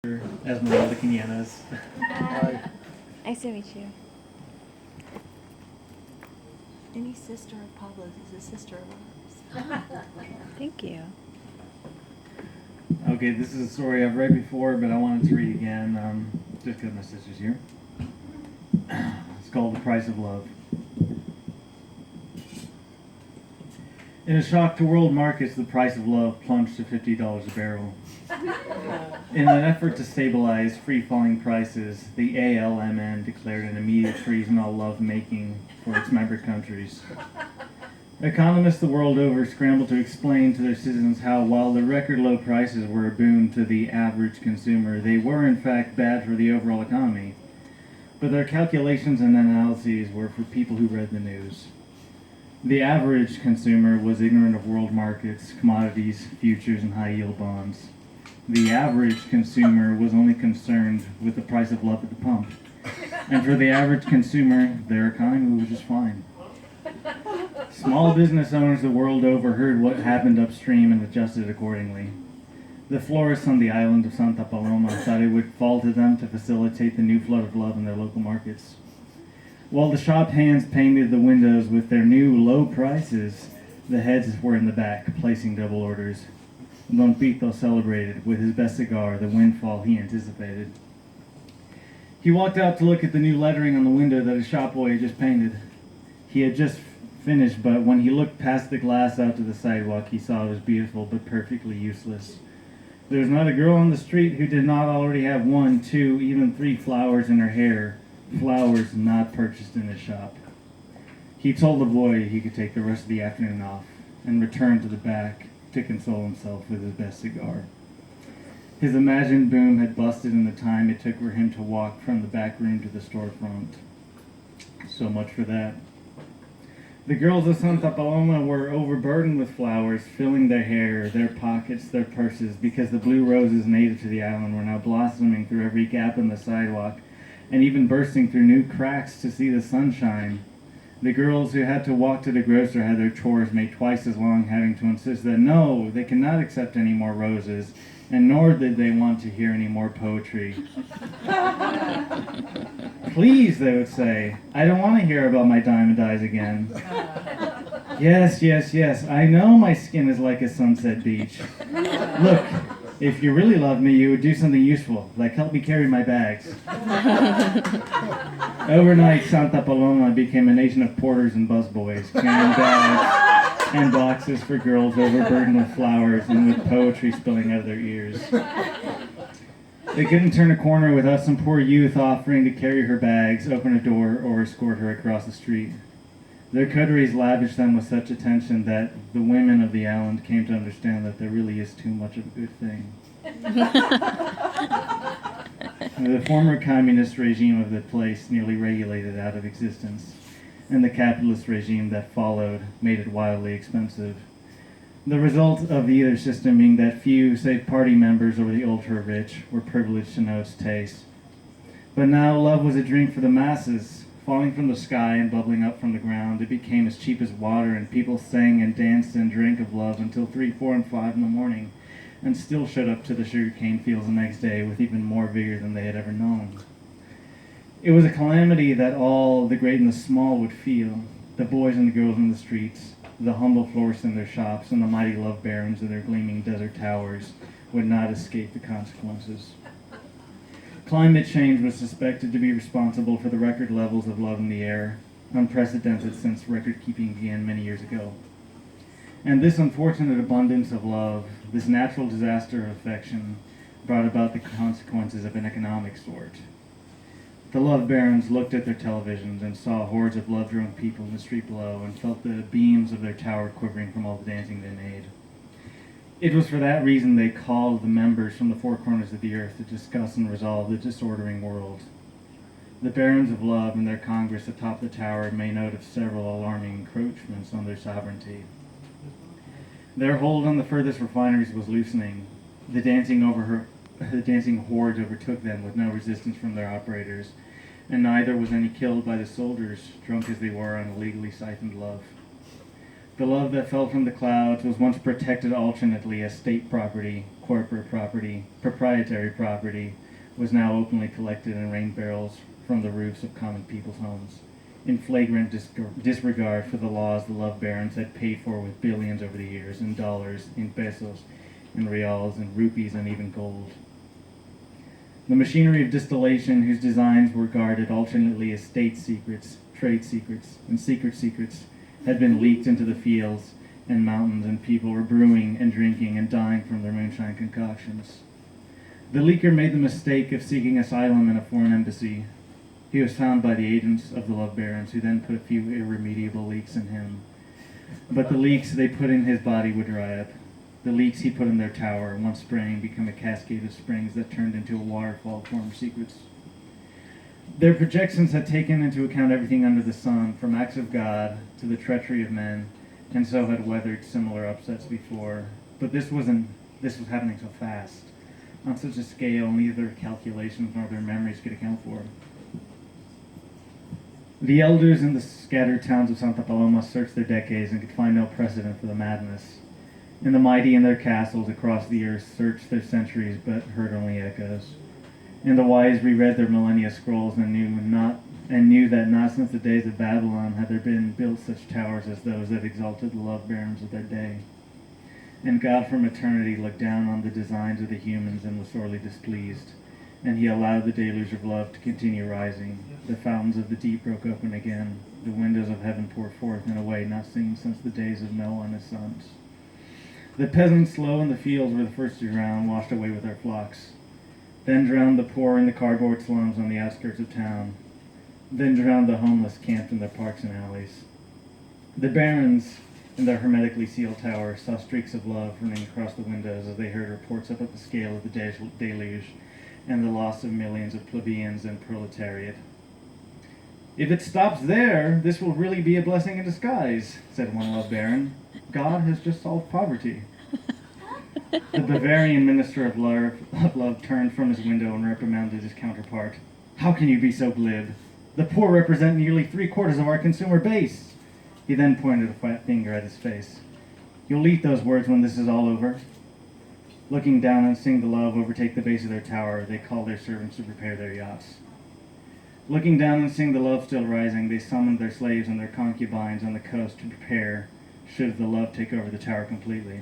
Esmeralda Quinones. Nice to meet you. Any sister of Pablo's is a sister of ours. Thank you. Okay, this is a story I've read before, but I wanted to read again, just because my sister's here. It's called The Price of Love. In a shock to world markets, the price of love plunged to $50 a barrel. In an effort to stabilize free-falling prices, the ALMN declared an immediate freeze on all love-making for its member countries. Economists the world over scrambled to explain to their citizens how, while the record low prices were a boon to the average consumer, they were in fact bad for the overall economy. But their calculations and analyses were for people who read the news. The average consumer was ignorant of world markets, commodities, futures, and high-yield bonds. The average consumer was only concerned with the price of love at the pump. And for the average consumer, their economy was just fine. Small business owners the world over heard what happened upstream and adjusted accordingly. The florists on the island of Santa Paloma thought it would fall to them to facilitate the new flood of love in their local markets. While the shop hands painted the windows with their new low prices, the heads were in the back, placing double orders. Don Pito celebrated with his best cigar the windfall he anticipated. He walked out to look at the new lettering on the window that his shop boy had just painted. He had just finished, but when he looked past the glass out to the sidewalk, he saw it was beautiful but perfectly useless. There was not a girl on the street who did not already have 1, 2, even 3 flowers in her hair, flowers not purchased in his shop. He told the boy he could take the rest of the afternoon off and return to the back to console himself with his best cigar. His imagined boom had busted in the time it took for him to walk from the back room to the storefront. So much for that. The girls of Santa Paloma were overburdened with flowers, filling their hair, their pockets, their purses, because the blue roses native to the island were now blossoming through every gap in the sidewalk, and even bursting through new cracks to see the sunshine. The girls who had to walk to the grocer had their chores made twice as long, having to insist that no, they cannot accept any more roses, and nor did they want to hear any more poetry. Please, they would say, I don't want to hear about my diamond eyes again. Yes, yes, yes, I know my skin is like a sunset beach. Look, if you really loved me, you would do something useful, like help me carry my bags. Overnight, Santa Paloma became a nation of porters and busboys, carrying bags and boxes for girls overburdened with flowers and with poetry spilling out of their ears. They couldn't turn a corner without some poor youth offering to carry her bags, open a door, or escort her across the street. Their coteries lavished them with such attention that the women of the island came to understand that there really is too much of a good thing. The former communist regime of the place nearly regulated it out of existence, and the capitalist regime that followed made it wildly expensive. The result of either system being that few, save party members or the ultra-rich, were privileged to know its taste. But now love was a drink for the masses. Falling from the sky and bubbling up from the ground, it became as cheap as water, and people sang and danced and drank of love until 3, 4, and 5 in the morning, and still showed up to the sugarcane fields the next day with even more vigor than they had ever known. It was a calamity that all, the great and the small, would feel, the boys and the girls in the streets, the humble florists in their shops, and the mighty love barons in their gleaming desert towers would not escape the consequences. Climate change was suspected to be responsible for the record levels of love in the air, unprecedented since record-keeping began many years ago. And this unfortunate abundance of love, this natural disaster of affection, brought about the consequences of an economic sort. The love barons looked at their televisions and saw hordes of love-drunk people in the street below and felt the beams of their tower quivering from all the dancing they made. It was for that reason they called the members from the 4 corners of the earth to discuss and resolve the disordering world. The barons of love and their congress atop the tower made note of several alarming encroachments on their sovereignty. Their hold on the furthest refineries was loosening. The dancing hordes overtook them with no resistance from their operators, and neither was any killed by the soldiers, drunk as they were on illegally siphoned love. The love that fell from the clouds was once protected alternately as state property, corporate property, proprietary property, was now openly collected in rain barrels from the roofs of common people's homes, in flagrant disregard for the laws the love barons had paid for with billions over the years, in dollars, in pesos, in reals, in rupees, and even gold. The machinery of distillation, whose designs were guarded alternately as state secrets, trade secrets, and secrets, had been leaked into the fields and mountains, and people were brewing and drinking and dying from their moonshine concoctions. The leaker made the mistake of seeking asylum in a foreign embassy. He was found by the agents of the love barons, who then put a few irremediable leaks in him. But the leaks they put in his body would dry up. The leaks he put in their tower, once spraying, became a cascade of springs that turned into a waterfall of former secrets. Their projections had taken into account everything under the sun, from acts of God to the treachery of men, and so had weathered similar upsets before. But this was happening so fast. On such a scale, neither their calculations nor their memories could account for. The elders in the scattered towns of Santa Paloma searched their decades and could find no precedent for the madness. And the mighty in their castles across the earth searched their centuries but heard only echoes. And the wise reread their millennia scrolls and knew that not since the days of Babylon had there been built such towers as those that exalted the love barons of their day. And God from eternity looked down on the designs of the humans and was sorely displeased. And he allowed the deluge of love to continue rising. The fountains of the deep broke open again. The windows of heaven poured forth in a way not seen since the days of Noah and his sons. The peasants low in the fields were the first to drown, washed away with their flocks. Then drowned the poor in the cardboard slums on the outskirts of town. Then drowned the homeless camped in their parks and alleys. The barons in their hermetically sealed tower saw streaks of love running across the windows as they heard reports up at the scale of the deluge and the loss of millions of plebeians and proletariat. "If it stops there, this will really be a blessing in disguise," said one love baron. "God has just solved poverty." The Bavarian minister of love turned from his window and reprimanded his counterpart. "How can you be so glib? The poor represent nearly 3/4 of our consumer base." He then pointed a fat finger at his face. "You'll eat those words when this is all over." Looking down and seeing the love overtake the base of their tower, they called their servants to prepare their yachts. Looking down and seeing the love still rising, they summoned their slaves and their concubines on the coast to prepare, should the love take over the tower completely.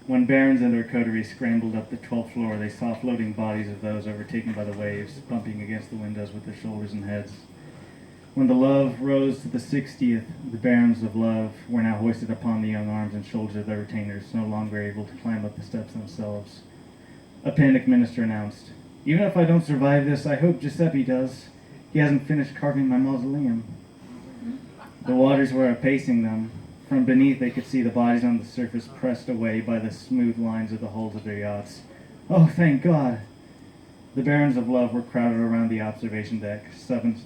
When barons and their coteries scrambled up the 12th floor, they saw floating bodies of those overtaken by the waves, bumping against the windows with their shoulders and heads. When the love rose to the 60th, the barons of love were now hoisted upon the young arms and shoulders of their retainers, no longer able to climb up the steps themselves. A panicked minister announced, "Even if I don't survive this, I hope Giuseppe does. He hasn't finished carving my mausoleum." The waters were pacing them. From beneath they could see the bodies on the surface pressed away by the smooth lines of the hulls of their yachts. "Oh, thank God!" The barons of love were crowded around the observation deck, servants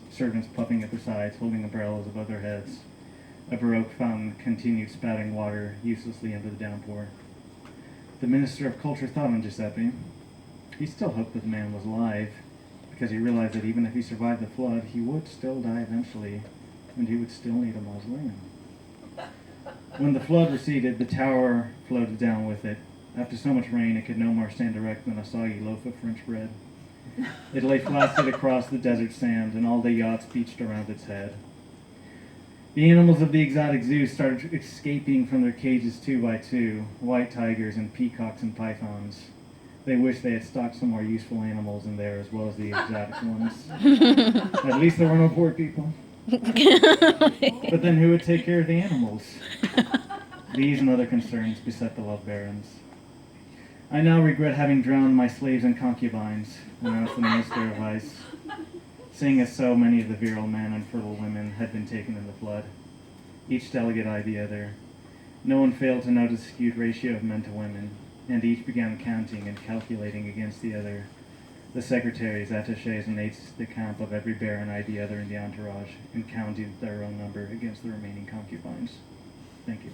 puffing at their sides, holding umbrellas above their heads. A Baroque fountain continued spouting water uselessly into the downpour. The minister of culture thought on Giuseppe. He still hoped that the man was alive, because he realized that even if he survived the flood, he would still die eventually, and he would still need a mausoleum. When the flood receded, the tower floated down with it. After so much rain, it could no more stand erect than a soggy loaf of French bread. It lay flaccid across the desert sand, and all the yachts beached around its head. The animals of the exotic zoo started escaping from their cages 2 by 2, white tigers and peacocks and pythons. They wished they had stocked some more useful animals in there as well as the exotic ones. At least there were no poor people. But then who would take care of the animals? These and other concerns beset the love barons. "I now regret having drowned my slaves and concubines," announced the minister of ice, seeing as so many of the virile men and fertile women had been taken in the flood. Each delegate eyed the other. No one failed to notice a skewed ratio of men to women, and each began counting and calculating against the other. The secretaries, attachés, and aides de camp of every baron eyed the other in the entourage and counted their own number against the remaining concubines. Thank you.